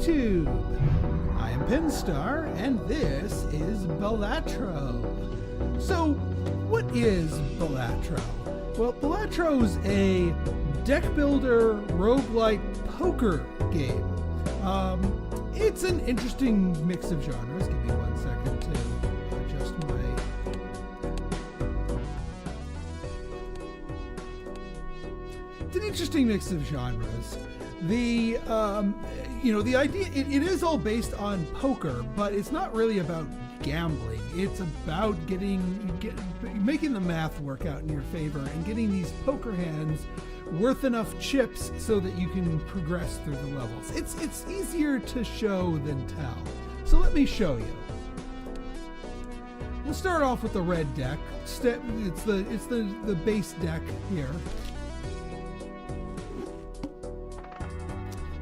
YouTube! I am Pinstar, and this is Balatro. So, what is Balatro? Well, Balatro's a deck builder roguelike poker game. It's an interesting mix of genres. Give me 1 second to adjust my... It's an interesting mix of genres. The idea, it is all based on poker, but it's not really about gambling. It's about making the math work out in your favor and getting these poker hands worth enough chips so that you can progress through the levels. It's easier to show than tell. So let me show you. We'll start off with the red deck. It's the base deck here.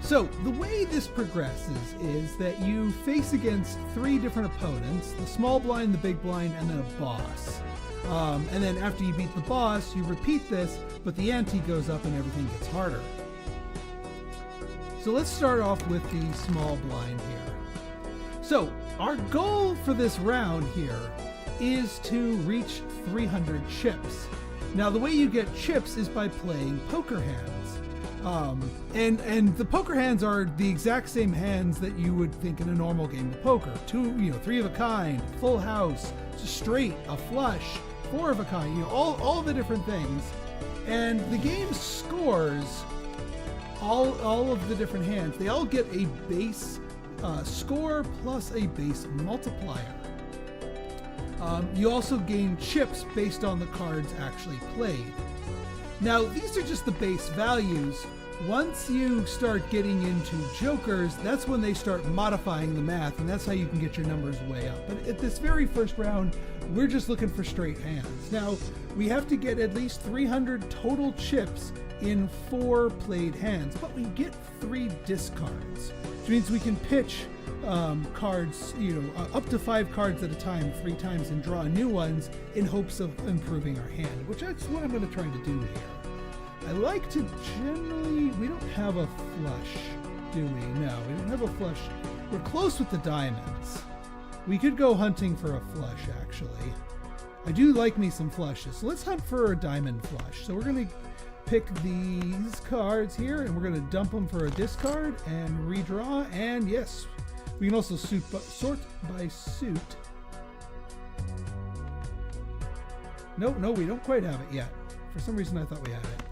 So the way this progresses is that you face against 3 different opponents: the small blind, the big blind, and then a boss. And then after you beat the boss, you repeat this, but the ante goes up and everything gets harder. So let's start off with the small blind here. So our goal for this round here is to reach 300 chips. Now the way you get chips is by playing poker hands. And the poker hands are the exact same hands that you would think in a normal game of poker. 3 of a kind, full house, straight, a flush, 4 of a kind, all the different things. And the game scores all of the different hands. They all get a base score plus a base multiplier. You also gain chips based on the cards actually played. Now, these are just the base values. Once you start getting into jokers, that's when they start modifying the math, and that's how you can get your numbers way up. But at this very first round, we're just looking for straight hands. Now, we have to get at least 300 total chips in 4 played hands, but we get 3 discards, which means we can pitch cards, up to 5 cards at a time 3 times and draw new ones in hopes of improving our hand, which that's what I'm going to try to do here. I like to we don't have a flush, do we? No, we don't have a flush. We're close with the diamonds. We could go hunting for a flush, actually. I do like me some flushes. So let's hunt for a diamond flush. So we're going to pick these cards here, and we're going to dump them for a discard and redraw. And yes, we can also sort by suit. No, we don't quite have it yet. For some reason, I thought we had it.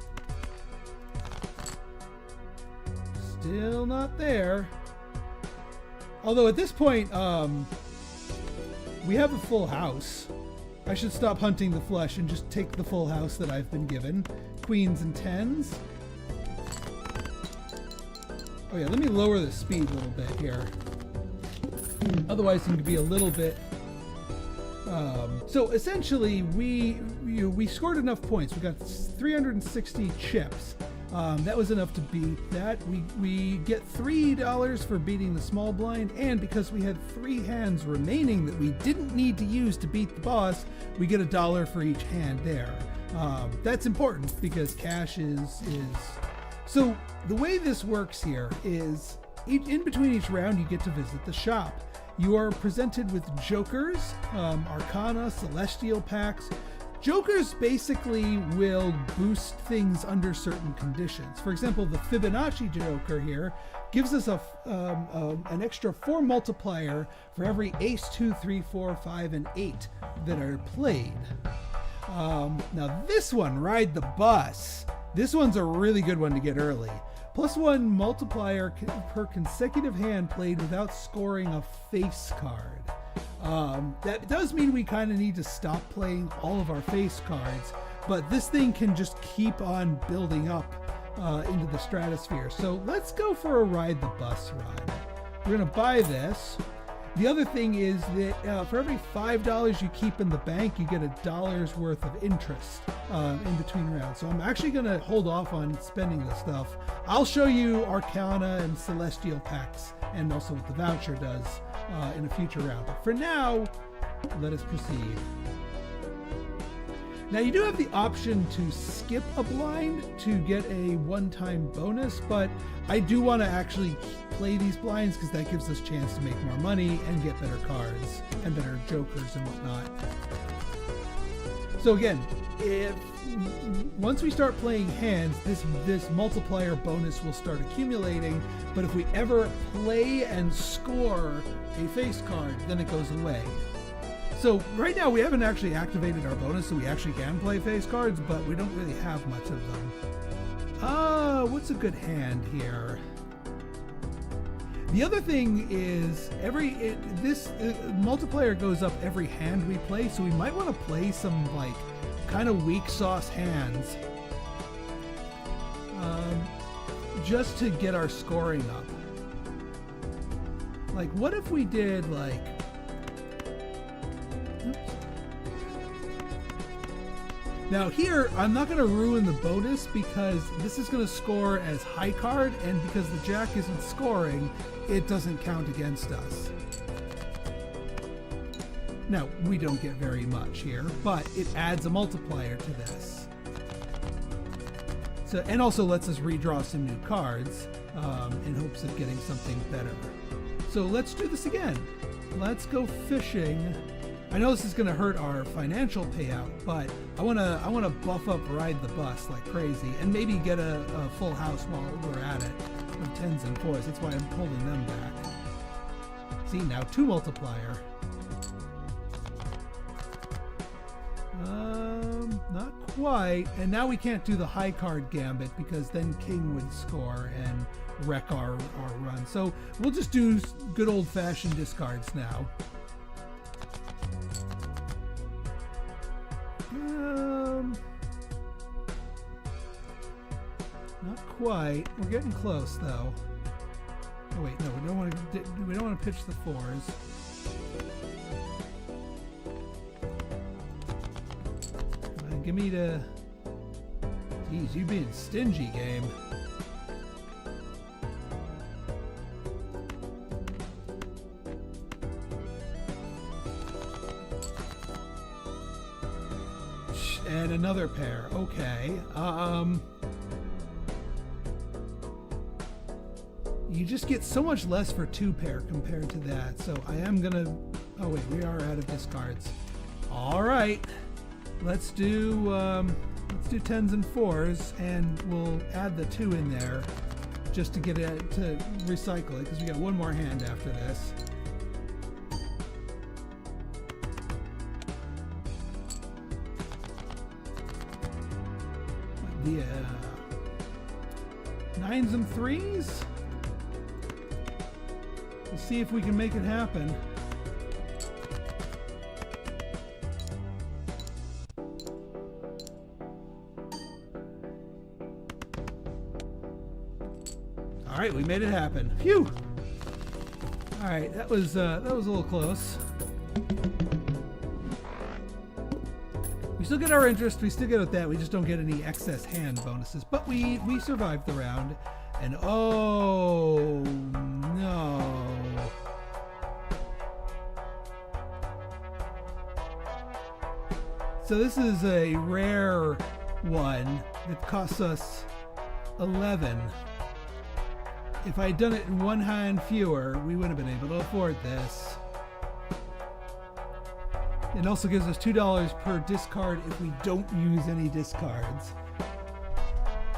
Still not there. Although at this point, we have a full house. I should stop hunting the flush and just take the full house that I've been given. Queens and 10s. Oh yeah, let me lower the speed a little bit here. Otherwise, it can be a little bit... So essentially, we scored enough points. We got 360 chips. That was enough to beat that. We get $3 for beating the small blind, and because we had 3 hands remaining that we didn't need to use to beat the boss, we get $1 for each hand there. That's important because cash is... So the way this works here is in between each round you get to visit the shop. You are presented with jokers, arcana, celestial packs. Jokers basically will boost things under certain conditions. For example, the Fibonacci Joker here gives us an extra 4 multiplier for every ace, 2, 3, 4, 5, and 8 that are played. Now this one, Ride the Bus. This one's a really good one to get early. +1 multiplier per consecutive hand played without scoring a face card. That does mean we kind of need to stop playing all of our face cards, but this thing can just keep on building up into the stratosphere. So let's go for a Ride the Bus ride. We're going to buy this. The other thing is that for every $5 you keep in the bank, you get $1 worth of interest in between rounds. So I'm actually going to hold off on spending this stuff. I'll show you Arcana and Celestial packs and also what the voucher does in a future round. But for now, let us proceed. Now you do have the option to skip a blind to get a one-time bonus, but I do want to actually play these blinds because that gives us a chance to make more money and get better cards and better jokers and whatnot. So again, once we start playing hands, this multiplier bonus will start accumulating, but if we ever play and score a face card, then it goes away. So right now we haven't actually activated our bonus, so we actually can play face cards, but we don't really have much of them. What's a good hand here? The other thing is this multiplier goes up every hand we play, so we might want to play some like kind of weak sauce hands just to get our scoring up. Like, what if we did like, oops. Now here, I'm not going to ruin the bonus because this is going to score as high card, and because the jack isn't scoring, it doesn't count against us. Now, we don't get very much here, but it adds a multiplier to this. So, and also lets us redraw some new cards in hopes of getting something better. So let's do this again. Let's go fishing. I know this is going to hurt our financial payout, but I want to buff up Ride the Bus like crazy and maybe get a full house while we're at it of 10s and 4s. That's why I'm holding them back. See, now 2 multiplier. Not quite. And now we can't do the high card gambit because then king would score and wreck our run. So we'll just do good old-fashioned discards now. Not quite. We're getting close though. Oh wait, no, we don't want to pitch the 4s. Give me the... Geez, you being stingy, game. And another pair. Okay. You just get so much less for 2 pair compared to that. So I am gonna... Oh wait, we are out of discards. All right. Let's do 10s and 4s, and we'll add the 2 in there just to get it to recycle it because we got one more hand after this. Yeah, 9s and 3s. We'll see if we can make it happen. All right, we made it happen. Phew! All right, that was a little close. We still get our interest. We still get that. We just don't get any excess hand bonuses. But we survived the round. And oh no! So this is a rare one that costs us 11. If I had done it in one hand fewer, we would have been able to afford this. It also gives us $2 per discard if we don't use any discards,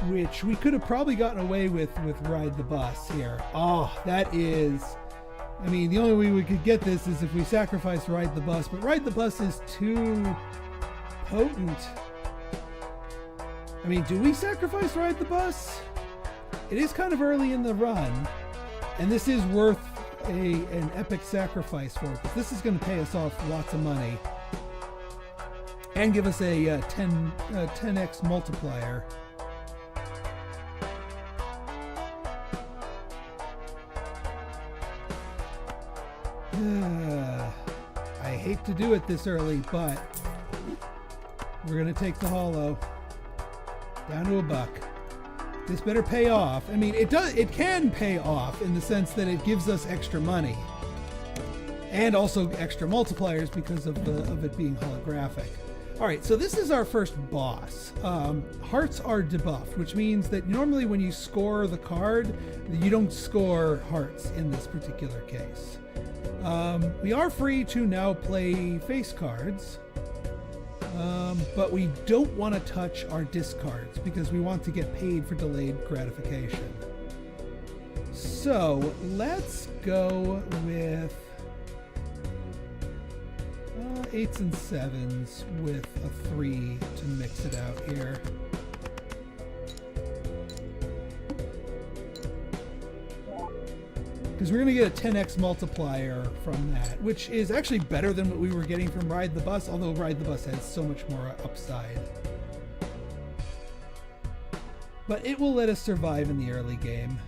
which we could have probably gotten away with Ride the Bus here. Oh, that is... I mean, the only way we could get this is if we sacrifice Ride the Bus, but Ride the Bus is too potent. I mean, do we sacrifice Ride the Bus? It is kind of early in the run, and this is worth an epic sacrifice for it, but this is going to pay us off lots of money and give us a 10x multiplier. I hate to do it this early, but we're going to take the holo down to $1. This better pay off. I mean, it can pay off in the sense that it gives us extra money and also extra multipliers because of it being holographic. All right, so this is our first boss. Hearts are debuffed, which means that normally when you score the card, you don't score hearts in this particular case. We are free to now play face cards, but we don't want to touch our discards because we want to get paid for delayed gratification. So let's go with 8s and 7s with a 3 to mix it out here. Because we're going to get a 10x multiplier from that, which is actually better than what we were getting from Ride the Bus, although Ride the Bus has so much more upside. But it will let us survive in the early game.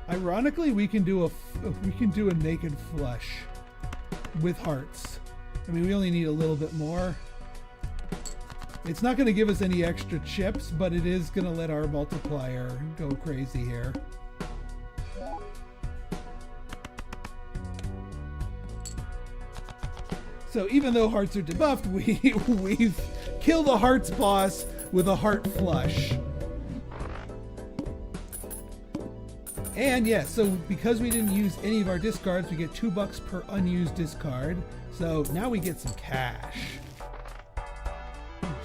Ironically, we can do a naked flush with hearts. I mean, we only need a little bit more. It's not going to give us any extra chips, but it is going to let our multiplier go crazy here. So even though hearts are debuffed, we've killed the hearts boss with a heart flush. And yeah, so because we didn't use any of our discards, we get $2 per unused discard. So now we get some cash.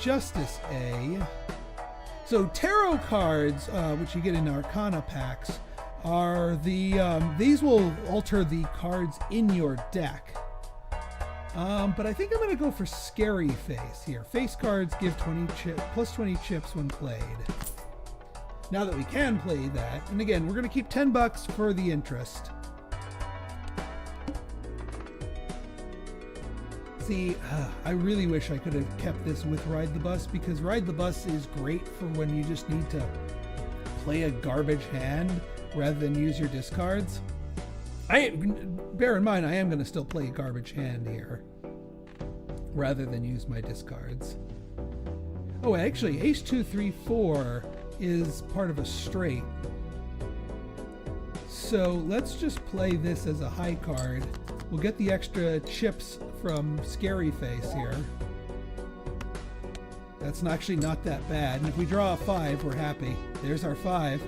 Justice A. So tarot cards, which you get in Arcana packs, are these will alter the cards in your deck. But I think I'm going to go for Scary Face here. Face cards give plus 20 chips when played. Now that we can play that, and again, we're going to keep $10 for the interest. See, I really wish I could have kept this with Ride the Bus, because Ride the Bus is great for when you just need to play a garbage hand rather than use your discards. Bear in mind, I am going to still play a garbage hand here rather than use my discards. Oh, actually, Ace 2, 3, 4 is part of a straight. So let's just play this as a high card. We'll get the extra chips from Scary Face here. That's actually not that bad. And if we draw a 5, we're happy. There's our 5.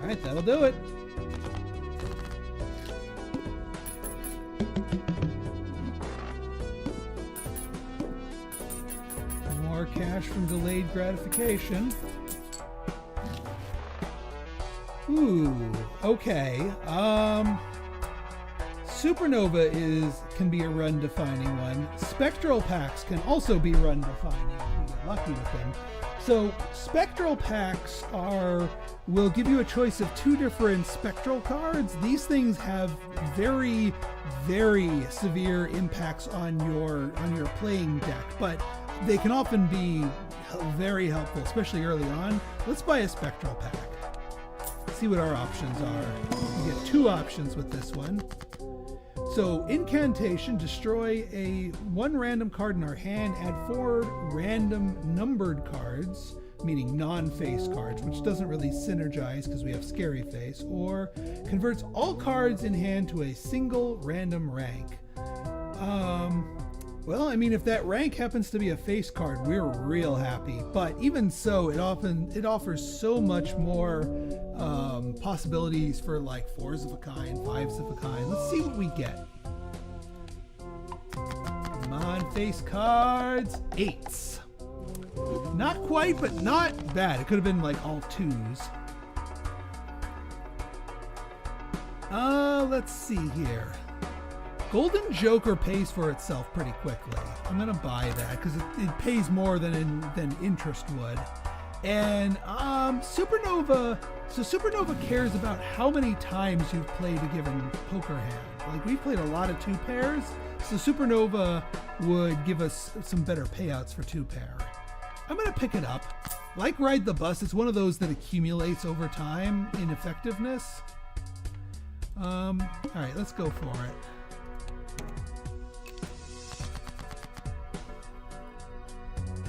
All right, that'll do it. More cash from delayed gratification. Ooh, okay. Supernova can be a run-defining one. Spectral packs can also be run-defining if you get lucky with them. So spectral packs will give you a choice of 2 different spectral cards. These things have very, very severe impacts on your playing deck, but they can often be very helpful, especially early on. Let's buy a spectral pack. See what our options are. You get 2 options with this one. So incantation, destroy 1 random card in our hand, add 4 random numbered cards, meaning non-face cards, which doesn't really synergize because we have Scary Face, or converts all cards in hand to a single random rank. Well, I mean, if that rank happens to be a face card, we're real happy. But even so, it offers so much more possibilities for like 4s of a kind, 5s of a kind. Let's see what we get. Come on, face cards. 8s. Not quite, but not bad. It could have been like all 2s. Let's see here. Golden Joker pays for itself pretty quickly. I'm gonna buy that because it pays more than interest would. And Supernova. So Supernova cares about how many times you've played a given poker hand. Like we've played a lot of 2 pairs, so Supernova would give us some better payouts for 2 pair. I'm gonna pick it up. Like Ride the Bus, it's one of those that accumulates over time in effectiveness. All right, let's go for it.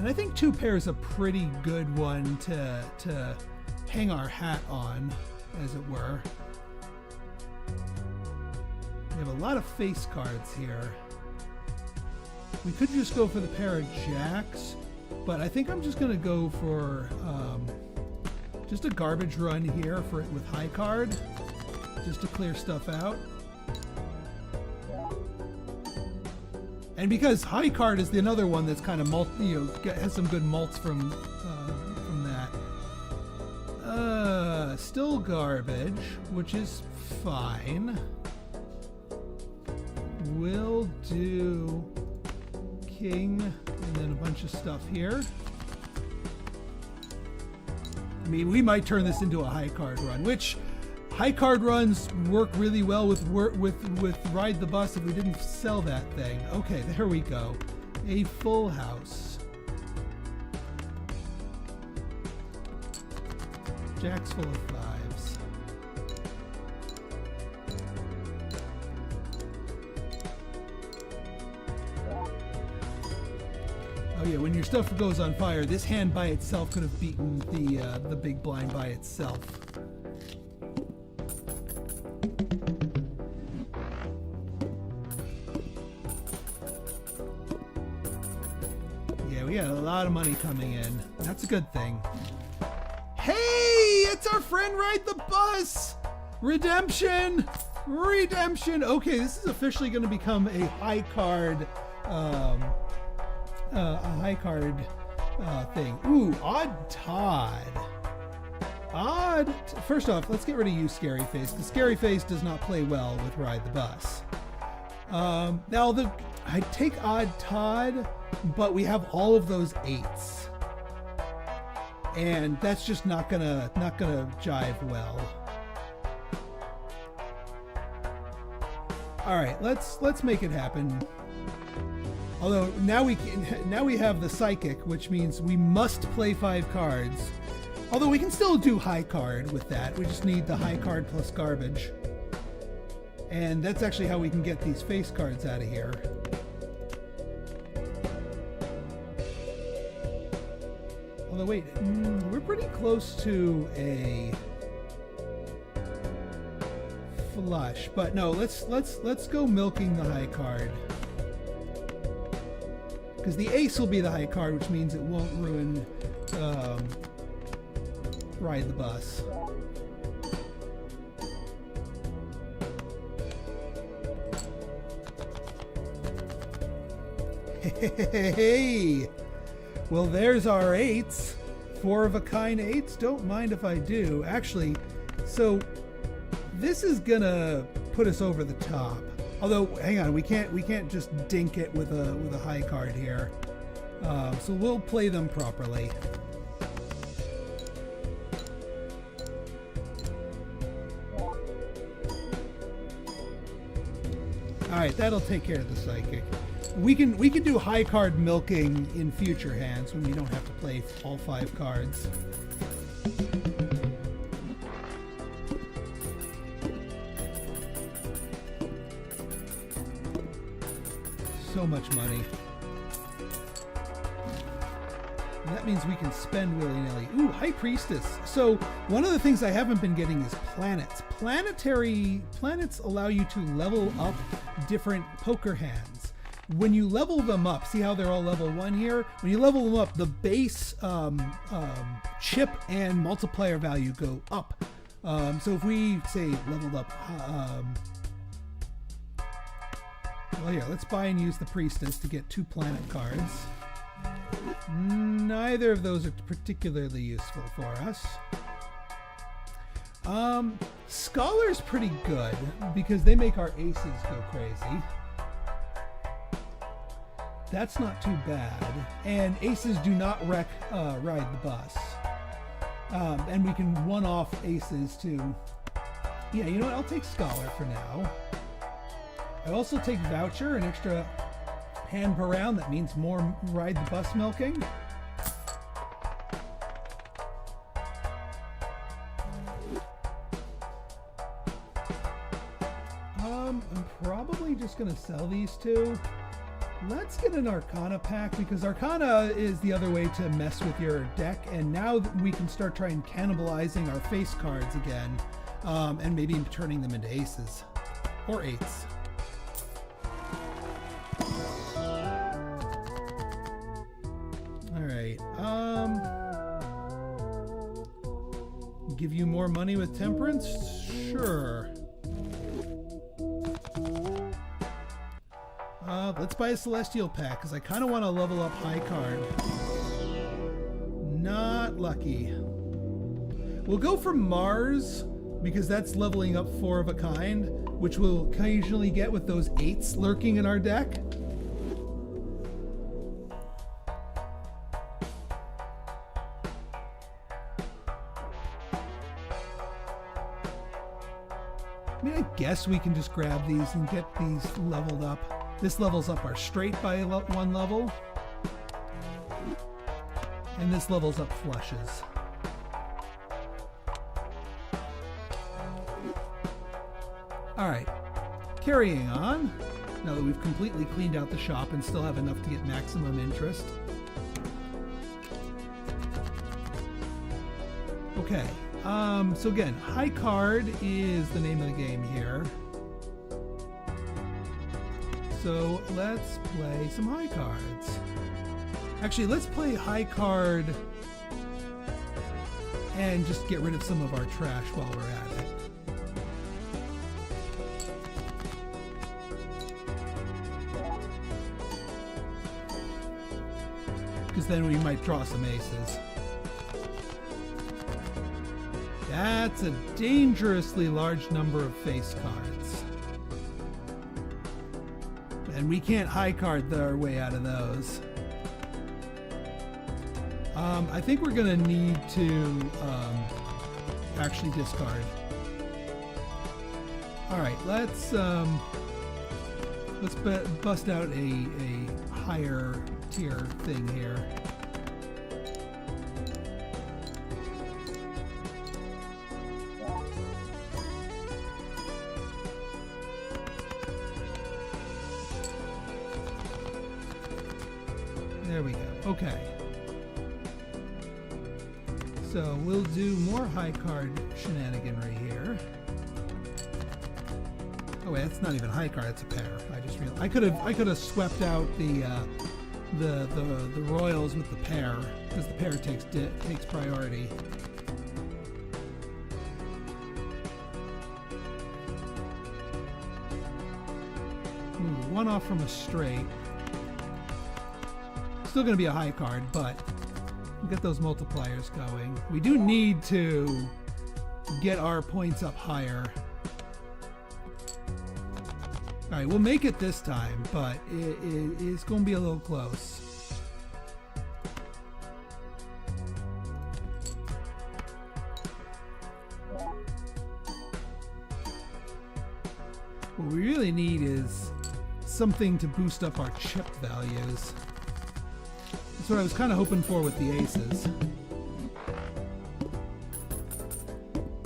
And I think 2 pair is a pretty good one to hang our hat on, as it were. We have a lot of face cards here. We could just go for the pair of jacks, but I think I'm just going to go for just a garbage run here with high card, just to clear stuff out. And because high card is another one that's kind of has some good mults from that. Still garbage, which is fine. We'll do king and then a bunch of stuff here. I mean, we might turn this into a high card run, which high card runs work really well with Ride the Bus if we didn't sell that thing. Okay, there we go. A full house. Jack's full of 5s. Oh yeah, when your stuff goes on fire, this hand by itself could have beaten the big blind by itself. Yeah, we got a lot of money coming in. That's a good thing. Hey, it's our friend Ride the Bus! Redemption! Redemption! Okay, this is officially going to become a high card thing. Ooh, Odd Todd. First off, let's get rid of you, Scary Face, because Scary Face does not play well with Ride the Bus. Now I take Odd Todd, but we have all of those 8s, and that's just not gonna jive well. All right, let's make it happen. Although now we have the Psychic, which means we must play 5 cards. Although we can still do high card with that. We just need the high card plus garbage. And that's actually how we can get these face cards out of here. Although wait, we're pretty close to a flush. But no, let's go milking the high card. Because the ace will be the high card, which means it won't ruin Ride the Bus. Hey! Well, there's our 8s. 4 of a kind 8s. Don't mind if I do. Actually, so this is gonna put us over the top. Although, hang on, we can't just dink it with a high card here. So we'll play them properly. All right, that'll take care of the Psychic. We can do high card milking in future hands when we don't have to play all 5 cards. So much money. And that means we can spend willy-nilly. Ooh, High Priestess. So one of the things I haven't been getting is planets. Planets allow you to level up different poker hands. When you level them up, see how they're all level 1 here? When you level them up, the base chip and multiplier value go up. So if we say leveled up, well, here, let's buy and use the Priestess to get 2 planet cards. Neither of those are particularly useful for us. Scholar's pretty good because they make our aces go crazy. That's not too bad. And aces do not wreck Ride the Bus. And we can one-off aces too. Yeah, you know what? I'll take Scholar for now. I also take Voucher, an extra hand per round. That means more Ride the Bus milking. I'm probably just going to sell these 2 Let's get an Arcana pack, because Arcana is the other way to mess with your deck, and now we can start trying cannibalizing our face cards again, and maybe turning them into aces. Or eights. Alright, give you more money with Temperance? Sure. Let's buy a Celestial pack, because I kind of want to level up High Card. Not lucky. We'll go for Mars, because that's leveling up 4 of a kind, which we'll occasionally get with those 8s lurking in our deck. I mean, I guess we can just grab these and get these leveled up. This levels up our straight by 1 level. And this levels up flushes. Alright, carrying on. Now that we've completely cleaned out the shop and still have enough to get maximum interest. Okay, so again, High Card is the name of the game here. So let's play some High Cards. Actually, let's play High Card and just get rid of some of our trash while we're at it. Because then we might draw some aces. That's a dangerously large number of face cards. And we can't high card our way out of those. I think we're gonna need to actually discard. All right, let's bust out a higher tier thing here. There we go. Okay. So we'll do more high card shenaniganry here. Oh wait, that's not even high card, it's a pair. I just realized I could have swept out the royals with the pair, because the pair takes priority. Ooh, 1 off from a straight. Still going to be a high card, but we'll get those multipliers going. We do need to get our points up higher. All right, we'll make it this time, but it's going to be a little close. What we really need is something to boost up our chip values. That's what I was kind of hoping for with the aces.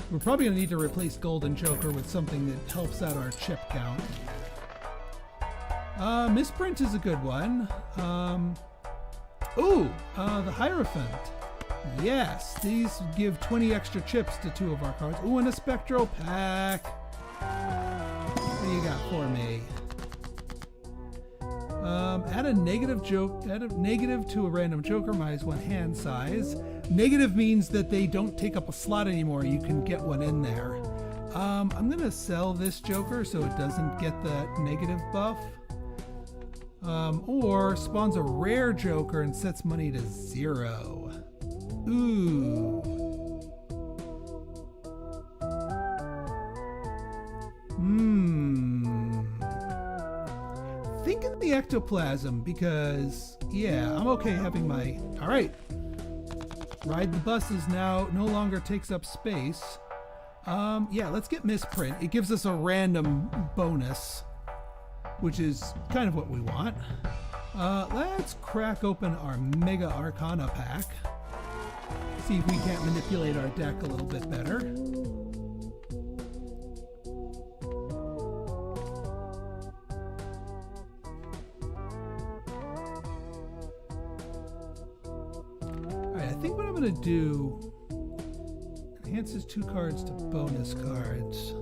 We're probably going to need to replace Golden Joker with something that helps out our chip count. Misprint is a good one. The Hierophant. Yes, these give 20 extra chips to 2 of our cards. Ooh, and a Spectral pack. What do you got for me? Add a negative to a random joker minus 1 hand size. Negative means that they don't take up a slot anymore. You can get one in there. I'm gonna sell this joker so it doesn't get that negative buff. Or spawns a rare joker and sets money to 0. Ooh. Thinking the ectoplasm, because yeah, I'm okay having my. All right, ride the buses now no longer takes up space. Yeah, let's get Misprint. It gives us a random bonus, which is kind of what we want. Let's crack open our Mega Arcana pack. See if we can't manipulate our deck a little bit better. going to do enhances 2 cards to bonus cards.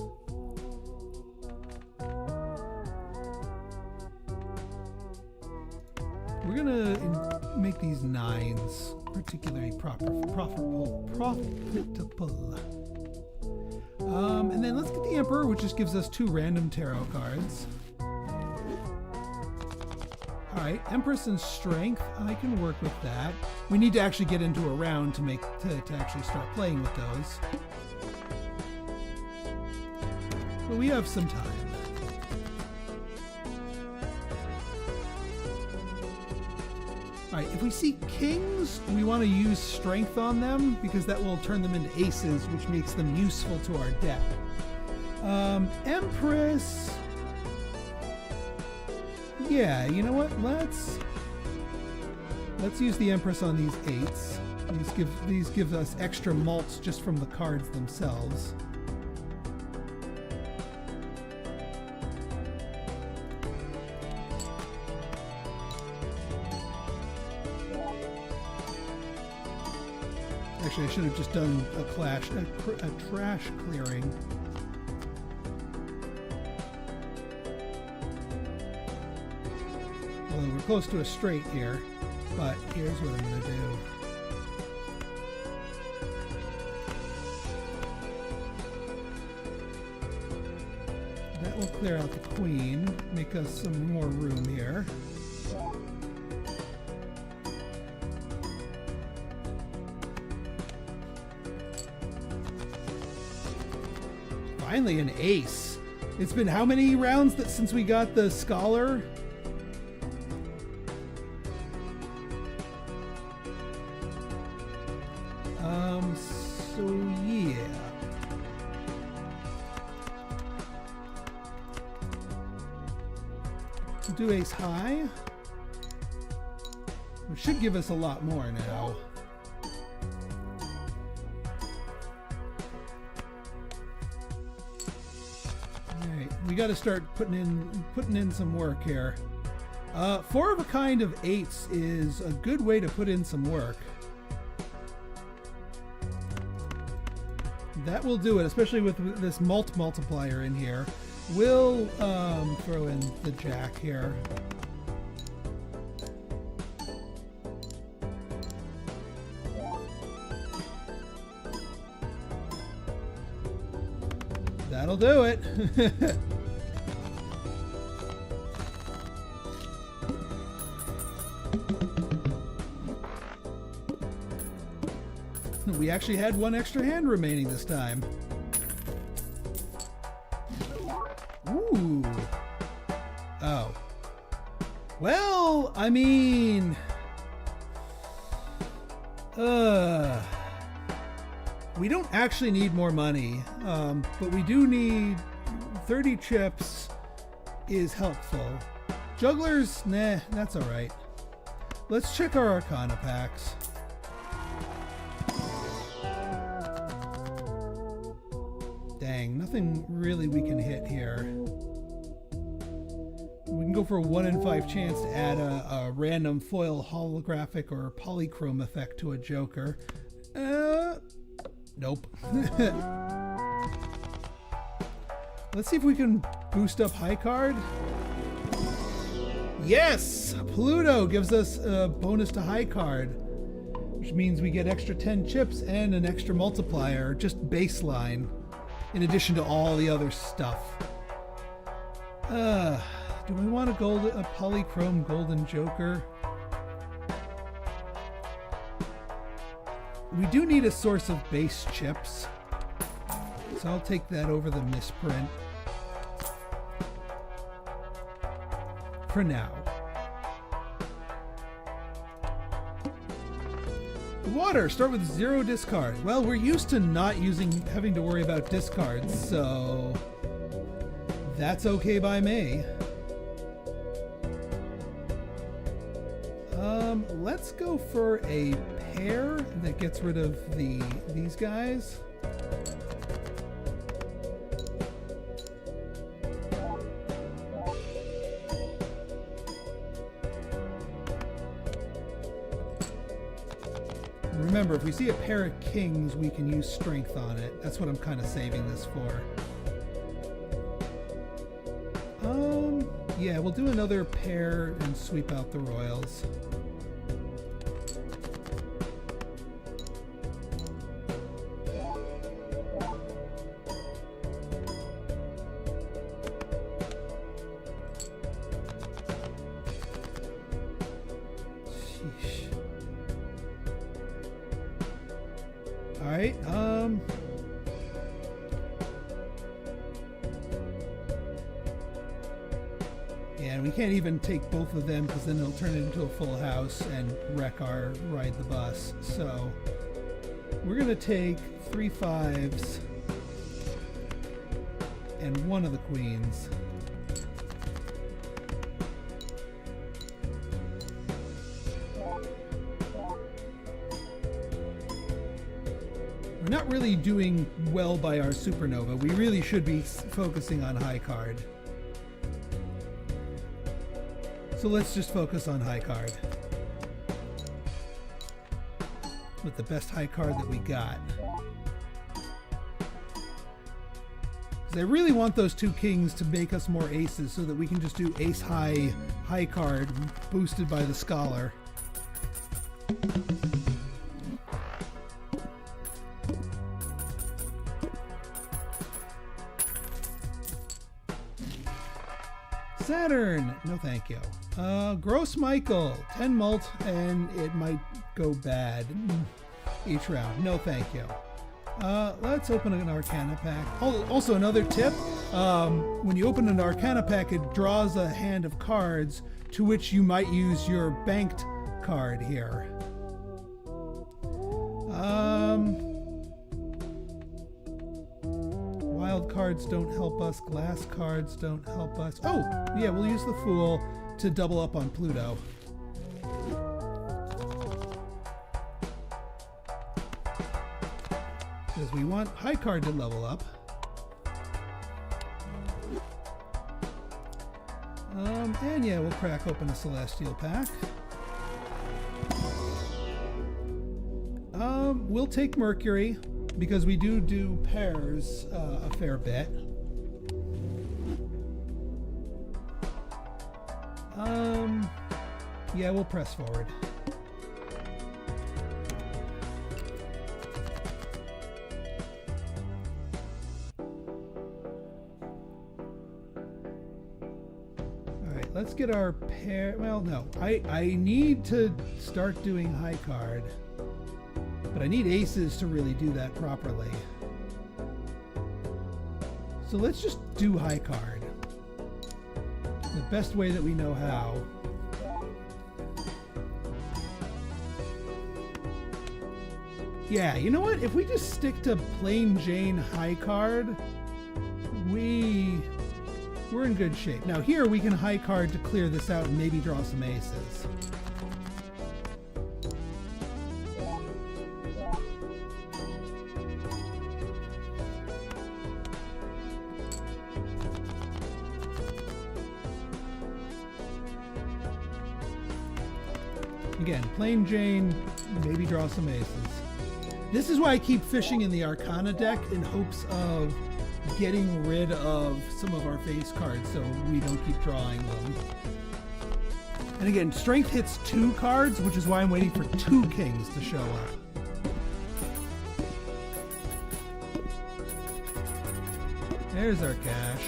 We're going to make these 9s particularly profitable. And then let's get the Emperor, which just gives us 2 random tarot cards. Alright, Empress and Strength, I can work with that. We need to actually get into a round to actually start playing with those. But we have some time. Alright, if we see Kings, we want to use Strength on them, because that will turn them into aces, which makes them useful to our deck. Empress... Yeah, you know what? Let's use the Empress on these 8s. These give us extra malts just from the cards themselves. Actually, I should have just done a trash clearing. Well, we're close to a straight here, but here's what I'm going to do. That will clear out the queen, make us some more room here. Finally, an ace. It's been how many rounds since we got the Scholar? So yeah. We'll do ace high. Which should give us a lot more now. Alright, we got to start putting in some work here. 4 of a kind of 8s is a good way to put in some work. That will do it, especially with this multiplier in here. We'll throw in the jack here. That'll do it. We actually had 1 extra hand remaining this time. Ooh. Oh. Well, I mean... we don't actually need more money, but we do need 30 chips is helpful. Jugglers, nah, that's alright. Let's check our Arcana packs. Dang, nothing really we can hit here. We can go for a 1 in 5 chance to add a random foil holographic or polychrome effect to a Joker. Nope. Let's see if we can boost up high card. Yes! Pluto gives us a bonus to high card, which means we get extra 10 chips and an extra multiplier, just baseline, in addition to all the other stuff. Do we want a polychrome golden Joker? We do need a source of base chips, so I'll take that over the misprint for now. Water, start with 0 discard. Well, we're used to not having to worry about discards, so that's okay by me. Let's go for a pair that gets rid of these guys. Remember, if we see a pair of kings, we can use strength on it. That's what I'm kind of saving this for. Yeah, we'll do another pair and sweep out the royals. Sheesh. All right, and we can't even take both of them because then it'll turn it into a full house and wreck our ride the bus. So we're gonna take 3 5s and 1 of the queens. We're not really doing well by our supernova. We really should be focusing on high card. So let's just focus on high card. With the best high card that we got. Because I really want those 2 kings to make us more aces so that we can just do ace high card boosted by the scholar. Saturn! No thank you. Gross Michael, 10 mult, and it might go bad each round. No thank you. Let's open an Arcana pack. Also, another tip, when you open an Arcana pack, it draws a hand of cards to which you might use your banked card here. Wild cards don't help us. Glass cards don't help us. Oh, yeah, we'll use the Fool to double up on Pluto. Because we want high card to level up. And yeah, we'll crack open a Celestial pack. We'll take Mercury, because we do pairs a fair bit. Yeah, we'll press forward. Alright, let's get our pair. Well, no. I need to start doing high card. But I need aces to really do that properly. So let's just do high card. The best way that we know how. Yeah, you know what? If we just stick to plain Jane high card, we're in good shape. Now here we can high card to clear this out and maybe draw some aces. Again, plain Jane, maybe draw some aces. This is why I keep fishing in the Arcana deck in hopes of getting rid of some of our face cards so we don't keep drawing them. And again, strength hits 2 cards, which is why I'm waiting for 2 kings to show up. There's our cash.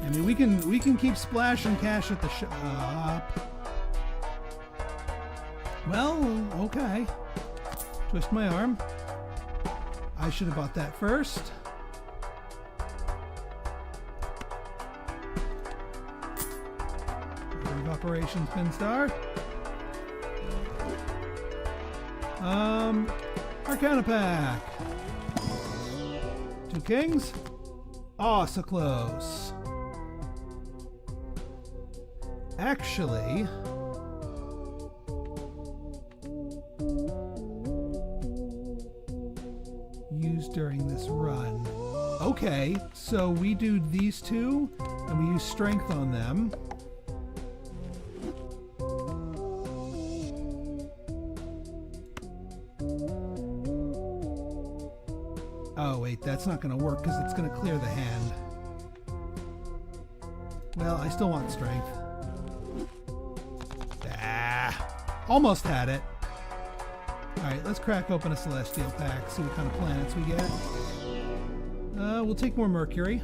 I mean, we can keep splashing cash at the shop. Well, okay. Twist my arm. I should have bought that first. Operations Pinstar. Arcana pack. 2 kings. Oh, so close. Actually, used during this run. Okay, so we do these 2 and we use strength on them. wait, that's not going to work because it's going to clear the hand. Well, I still want strength. Ah, almost had it. Alright, let's crack open a celestial pack, see what kind of planets we get. We'll take more mercury.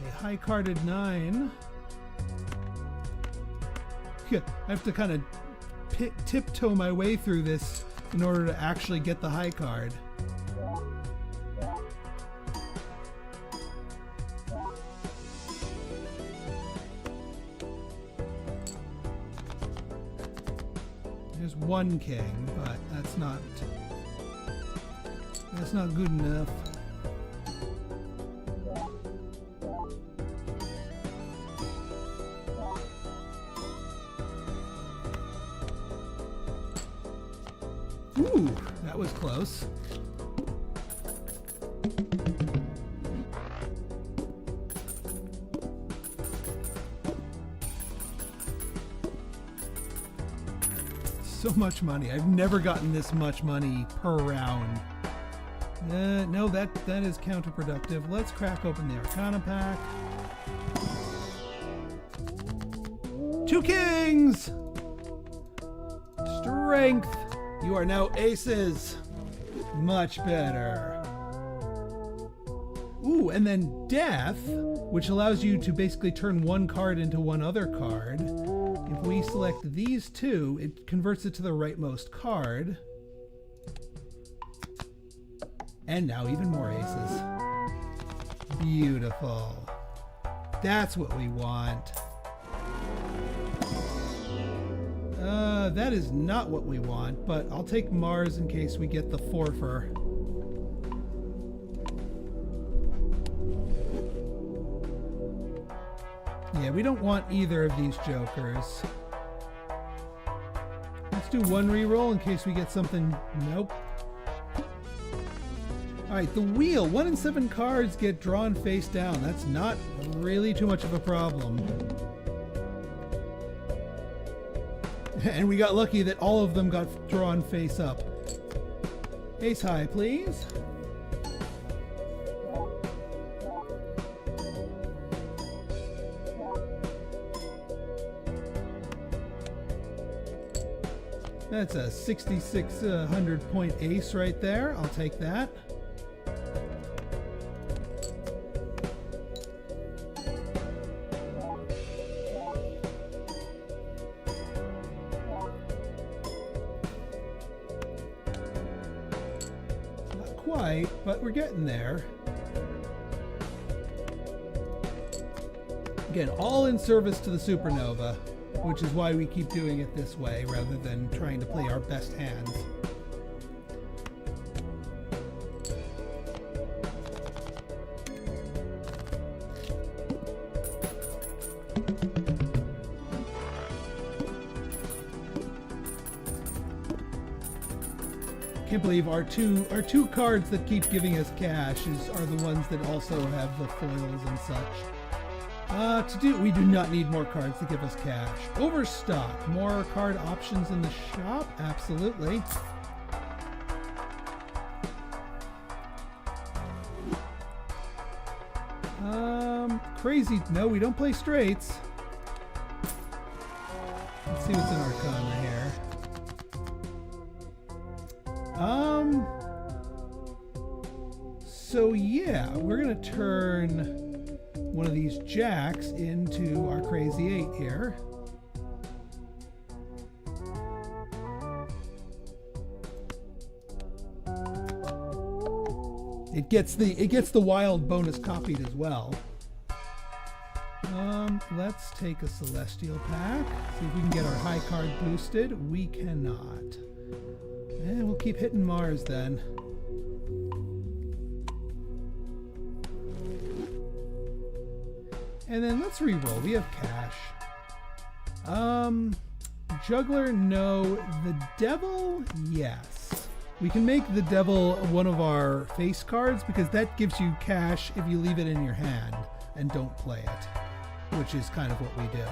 A high-carded 9. I have to kind of tiptoe my way through this in order to actually get the high card. There's one king, but that's not good enough. Ooh, that was close. So much money. I've never gotten this much money per round. No, that is counterproductive. Let's crack open the Arcana pack. 2 kings! Strength! You are now aces. Much better. Ooh, and then death, which allows you to basically turn one card into one other card. If we select these two, it converts it to the rightmost card. And now even more aces. Beautiful. That's what we want. That is not what we want, but I'll take Mars in case we get the Forfer. Yeah, we don't want either of these jokers. Let's do one reroll in case we get something. Nope. Alright, the wheel. 1 in 7 cards get drawn face down. That's not really too much of a problem. And we got lucky that all of them got drawn face up. Ace high, please. That's a 6,600 point ace right there. I'll take that. Not quite, but we're getting there. Again, all in service to the supernova, which is why we keep doing it this way rather than trying to play our best hands. Can't believe our two cards that keep giving us cash are the ones that also have the foils and such. We do not need more cards to give us cash. Overstock. More card options in the shop? Absolutely. Crazy. No, we don't play straights. Let's see what's in Arcana here. So yeah, we're gonna turn one of these jacks into our crazy 8 here. It gets the wild bonus copied as well. Let's take a celestial pack. See if we can get our high card boosted. We cannot. And we'll keep hitting Mars then. And then let's re-roll. We have cash. Juggler, no. The devil, yes. We can make the devil one of our face cards because that gives you cash if you leave it in your hand and don't play it, which is kind of what we do.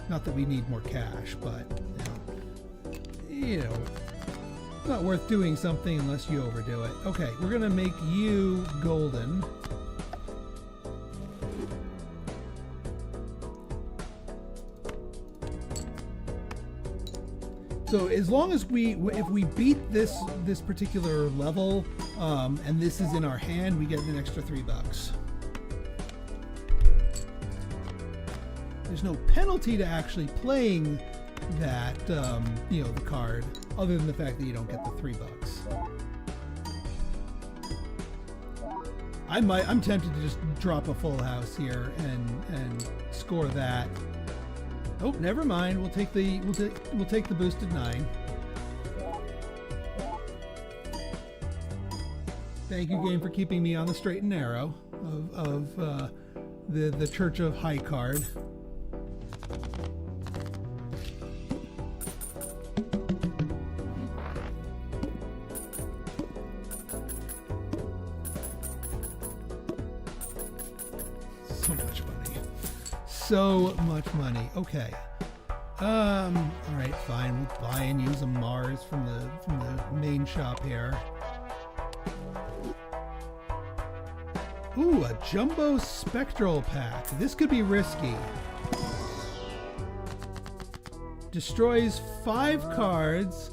Not that we need more cash, but you know, it's not worth doing something unless you overdo it. Okay, we're gonna make you golden. So as long as if we beat this particular level, and this is in our hand, we get an extra $3. There's no penalty to actually playing that, you know, the card, other than the fact that you don't get the $3. I'm tempted to just drop a full house here and score that. Oh, never mind. We'll take the boosted 9. Thank you, game, for keeping me on the straight and narrow of the Church of High card. So much money. Okay. All right, fine. We'll buy and use a Mars from the main shop here. Ooh, a jumbo spectral pack. This could be risky. Destroys 5 cards.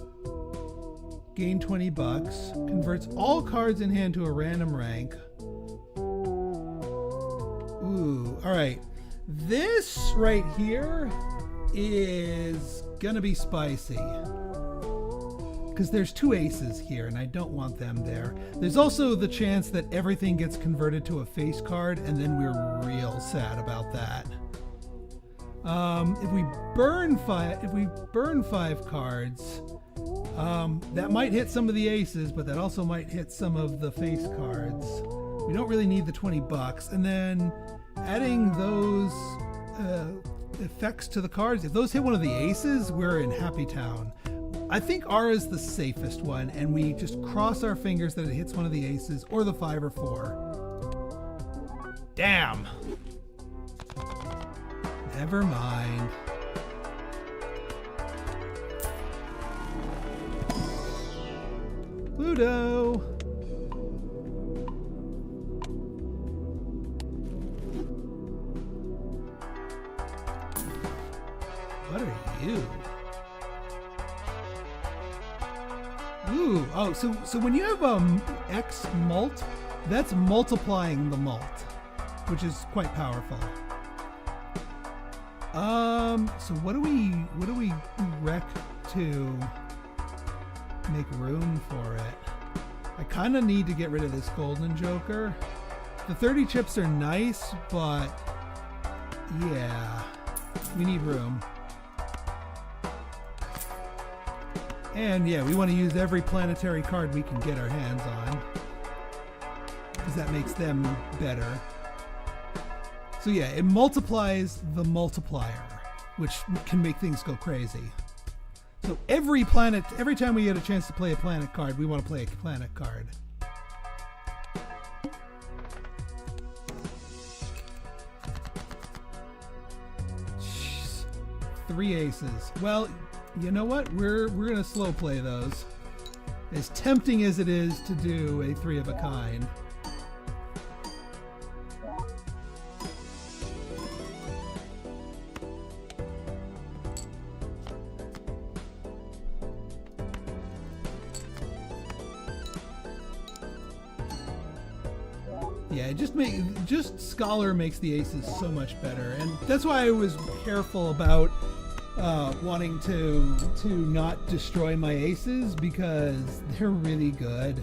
Gain $20. Converts all cards in hand to a random rank. Ooh, all right. This right here is gonna be spicy because there's 2 aces here and I don't want them there. There's also the chance that everything gets converted to a face card and then we're real sad about that. If we burn 5 cards, that might hit some of the aces, but that also might hit some of the face cards. We don't really need the $20, and then adding those effects to the cards, if those hit one of the aces, we're in Happy Town. I think R is the safest one, and we just cross our fingers that it hits one of the aces or the 5 or 4. Damn. Never mind. Pluto. What are you? Ooh, oh, so when you have X mult, that's multiplying the mult, which is quite powerful. So what do we wreck to make room for it? I kind of need to get rid of this golden joker. The 30 chips are nice, but yeah, we need room. And yeah, we want to use every planetary card we can get our hands on, because that makes them better. So yeah, it multiplies the multiplier, which can make things go crazy. So every time we get a chance to play a planet card, we want to play a planet card. Jeez. 3 aces. Well, you know what? We're gonna slow play those. As tempting as it is to do a 3 of a kind. Yeah, just Scholar makes the aces so much better, and that's why I was careful about wanting to not destroy my aces, because they're really good.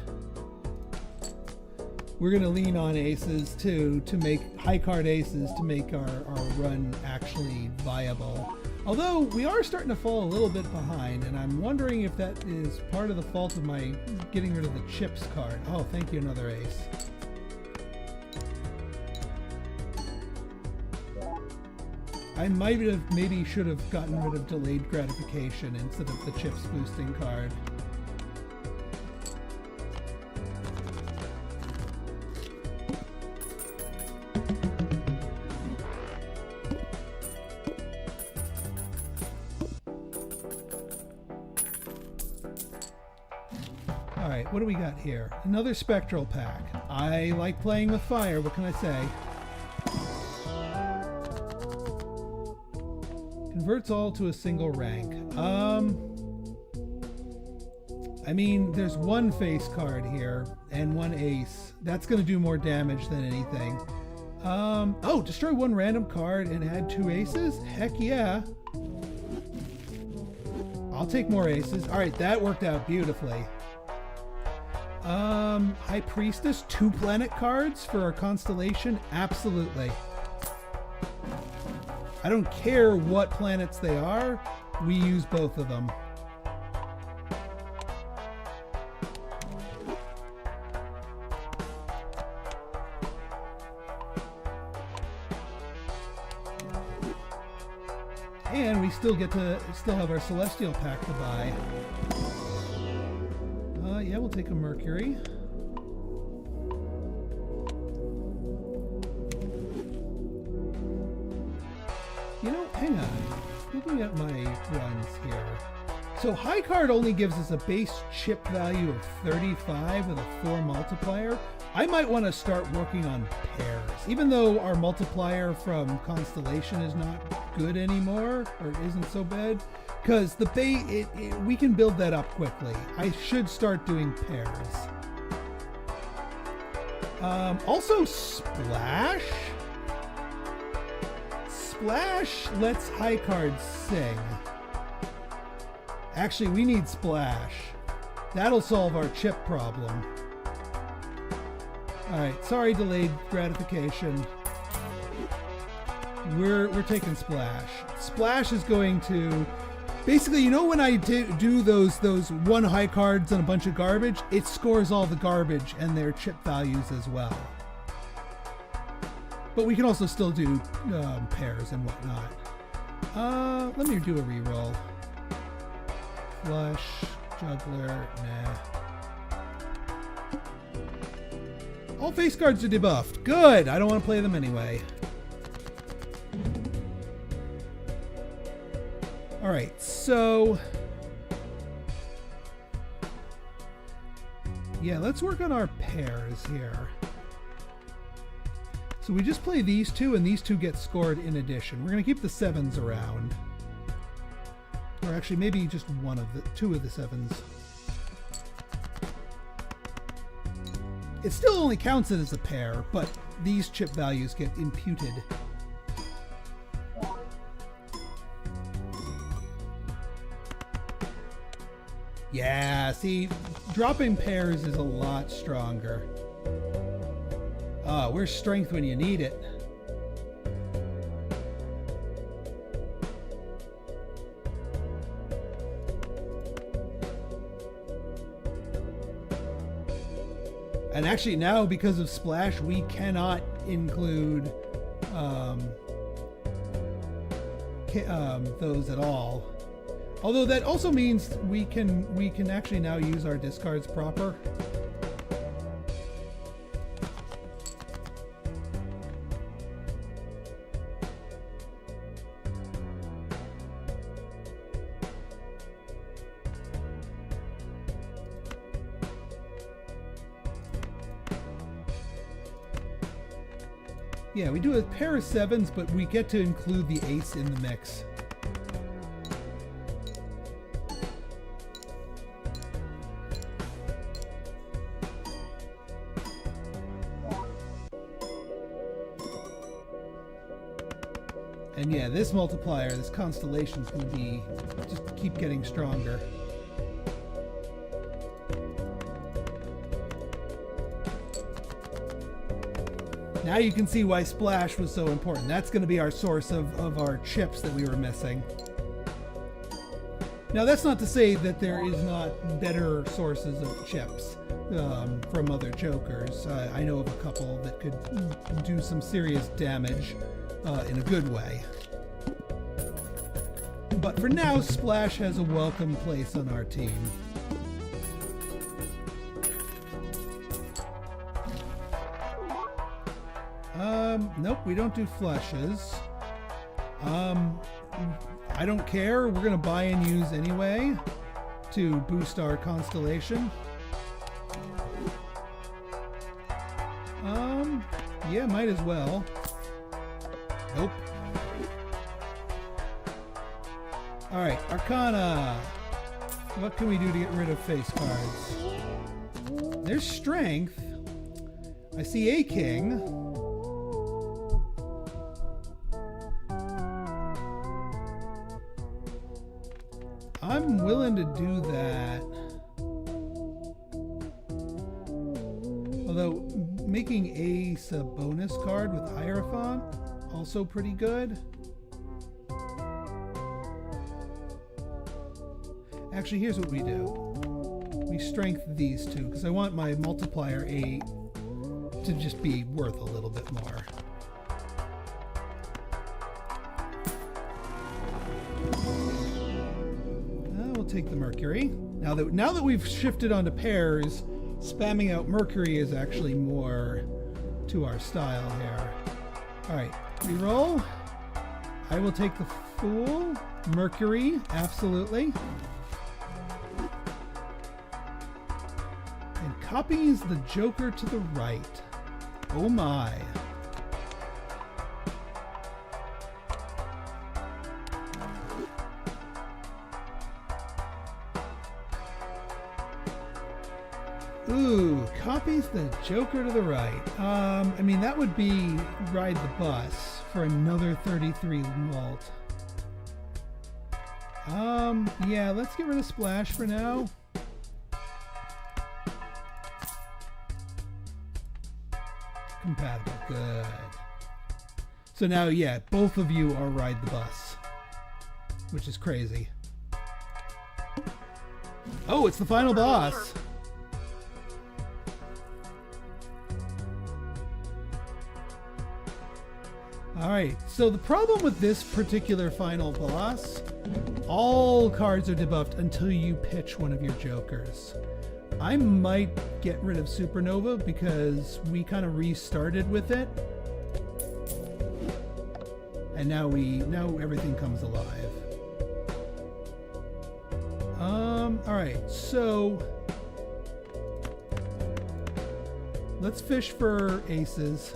We're gonna lean on aces to make high card aces to make our run actually viable. Although we are starting to fall a little bit behind, and I'm wondering if that is part of the fault of my getting rid of the chips card. Oh, thank you, another ace. I maybe should have gotten rid of delayed gratification instead of the chips boosting card. Alright, what do we got here? Another spectral pack. I like playing with fire, what can I say? Converts all to a single rank. I mean, there's one face card here and one ace. That's going to do more damage than anything. Oh, destroy one random card and add 2 aces? Heck yeah. I'll take more aces. Alright, that worked out beautifully. High Priestess, 2 planet cards for our constellation? Absolutely. I don't care what planets they are, we use both of them. And we still have our Celestial pack to buy. Yeah, we'll take a Mercury. You know, hang on. Looking at my runs here. So high card only gives us a base chip value of 35 with a 4 multiplier. I might want to start working on pairs. Even though our multiplier from Constellation is not good anymore, or isn't so bad, because the we can build that up quickly. I should start doing pairs. Also, Splash. Splash lets high cards sing. Actually, we need Splash. That'll solve our chip problem. Alright, sorry delayed gratification. We're taking Splash. Splash is going to... Basically, you know when I do those 1 high cards and a bunch of garbage? It scores all the garbage and their chip values as well. But we can also still do pairs and whatnot. Let me do a reroll. Flush, Juggler, nah. All face cards are debuffed. Good! I don't want to play them anyway. Alright, so... yeah, let's work on our pairs here. So we just play these 2, and these 2 get scored in addition. We're going to keep the 7s around. Or actually, maybe just 2 of the 7s. It still only counts it as a pair, but these chip values get imputed. Yeah, see, dropping pairs is a lot stronger. Where's strength when you need it? And actually now, because of Splash, we cannot include those at all. Although that also means we can actually now use our discards proper. Yeah, we do a pair of 7s, but we get to include the ace in the mix. And yeah, this multiplier, this constellation is going to be just keep getting stronger. Now you can see why Splash was so important. That's going to be our source of our chips that we were missing. Now that's not to say that there is not better sources of chips from other jokers. I know of a couple that could do some serious damage in a good way. But for now, Splash has a welcome place on our team. Nope, we don't do flushes. I don't care. We're gonna buy and use anyway to boost our constellation. Yeah, might as well. Nope. Alright, Arcana. What can we do to get rid of face cards? There's Strength. I see a king. I'm willing to do that. Although making Ace a bonus card with Hierophant, also pretty good. Actually, here's what we do. We strength these two, because I want my multiplier 8 to just be worth a little bit more. We'll take the Mercury. Now that we've shifted onto pairs, spamming out Mercury is actually more to our style here. Alright, reroll. I will take the Fool. Mercury, absolutely. And copies the Joker to the right. Oh my. Ooh, copies the Joker to the right. I mean, that would be Ride the Bus for another 33 malt. Yeah, let's get rid of Splash for now. Compatible, good. So now, yeah, both of you are Ride the Bus, which is crazy. Oh, it's the final boss. Alright, so the problem with this particular final boss, all cards are debuffed until you pitch one of your jokers. I might get rid of Supernova because we kind of restarted with it. And now everything comes alive. Alright, so let's fish for aces.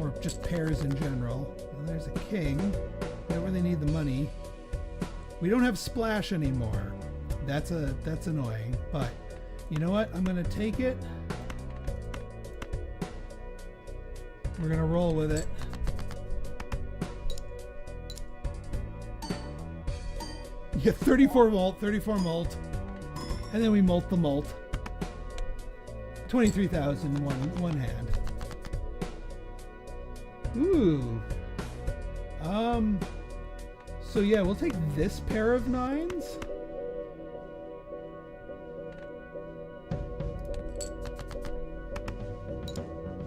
Or just pairs in general. And there's a king. We don't really need the money. We don't have Splash anymore. That's annoying. But you know what? I'm gonna take it. We're gonna roll with it. Yeah, 34 malt, and then we malt the malt. 23,000 one hand. Ooh. So yeah, we'll take this pair of 9s.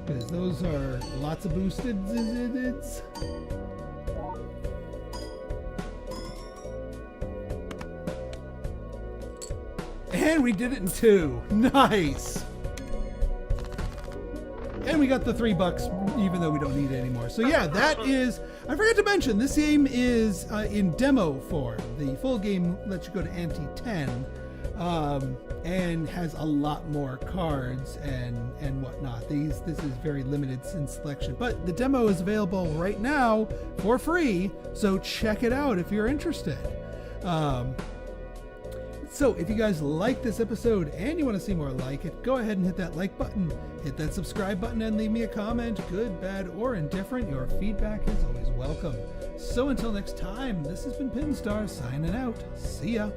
Because those are lots of boosted. And we did it in 2. Nice. And we got the $3, even though we don't need it anymore. So yeah, that is... I forgot to mention, this game is in demo form. The full game lets you go to Ante 10 and has a lot more cards and whatnot. This is very limited in selection. But the demo is available right now for free, so check it out if you're interested. So if you guys like this episode and you want to see more like it, go ahead and hit that like button, hit that subscribe button, and leave me a comment, good, bad, or indifferent. Your feedback is always welcome. So until next time, this has been Pinstar signing out. See ya.